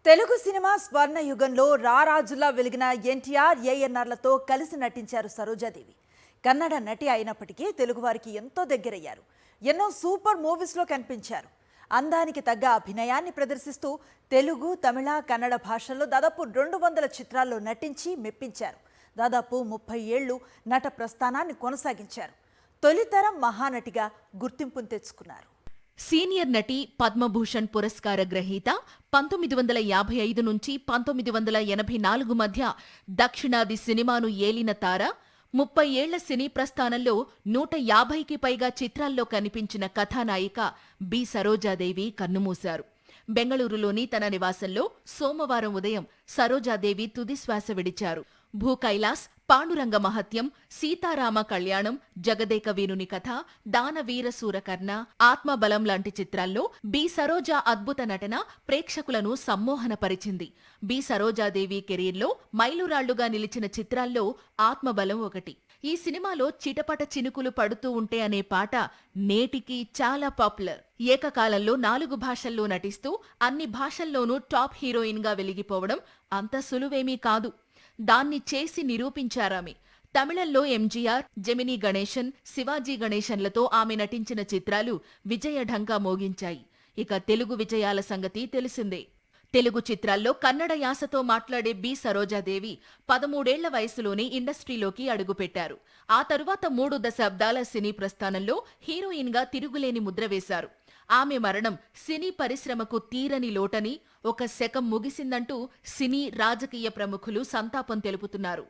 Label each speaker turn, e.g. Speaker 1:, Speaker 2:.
Speaker 1: Telugu cinema స్వర్ణ యుగంలో రారాజులా వెలిగిన ఎన్టీఆర్ ఏఎన్ఆర్లతో కలిసి నటించారు సరోజాదేవి. కన్నడ నటి అయినప్పటికీ తెలుగువారికి ఎంతో దగ్గరయ్యారు. ఎన్నో సూపర్ మూవీస్లో కనిపించారు. అందానికి తగ్గ అభినయాన్ని ప్రదర్శిస్తూ తెలుగు, తమిళ, కన్నడ భాషల్లో దాదాపు 200 చిత్రాల్లో నటించి మెప్పించారు. దాదాపు 30 ఏళ్లు నట ప్రస్థానాన్ని కొనసాగించారు. తొలితరం మహానటిగా గుర్తింపును తెచ్చుకున్నారు.
Speaker 2: సీనియర్ నటి, పద్మభూషణ్ పురస్కార గ్రహీత, 1955 నుంచి 1984 మధ్య దక్షిణాది సినిమాను ఏలిన తార, 30 ఏళ్ల సినీ ప్రస్థానంలో 150కి పైగా చిత్రాల్లో కనిపించిన కథానాయిక బి సరోజాదేవి కన్నుమూశారు. బెంగళూరులోని తన నివాసంలో సోమవారం ఉదయం సరోజాదేవి తుదిశ్వాస విడిచారు. భూకైలాస్, పాండురంగ మహత్యం, సీతారామ కళ్యాణం, జగదేక వీరుని కథ, దానవీరసూరకర్ణ, ఆత్మబలం లాంటి చిత్రాల్లో బి సరోజా అద్భుత నటన ప్రేక్షకులను సమ్మోహనపరిచింది. బి సరోజాదేవి కెరీర్లో మైలురాళ్లుగా నిలిచిన చిత్రాల్లో ఆత్మబలం ఒకటి. ఈ సినిమాలో చిటపట చినుకులు పడుతూ ఉంటే అనే పాట నేటికి చాలా పాపులర్. ఏకకాలంలో 4 భాషల్లో నటిస్తూ అన్ని భాషల్లోనూ టాప్ హీరోయిన్ గా వెలిగిపోవడం అంత సులువేమీ కాదు. దాన్ని చేసి నిరూపించారామె. తమిళంలో ఎంజీఆర్, జెమినీ గణేశన్, శివాజీ గణేశన్లతో ఆమె నటించిన చిత్రాలు విజయఢంకా మోగించాయి. ఇక తెలుగు విజయాల సంగతి తెలిసిందే. తెలుగు చిత్రాల్లో కన్నడ యాసతో మాట్లాడే బి సరోజాదేవి 13 ఏళ్ల వయసులోనే ఇండస్ట్రీలోకి అడుగుపెట్టారు. ఆ తరువాత 3 దశాబ్దాల సినీ ప్రస్థానంలో హీరోయిన్గా తిరుగులేని ముద్ర వేశారు. ఆమె మరణం సినీ పరిశ్రమకు తీరని లోటని, ఒక శకం ముగిసిందంటూ సినీ, రాజకీయ ప్రముఖులు సంతాపం తెలుపుతున్నారు.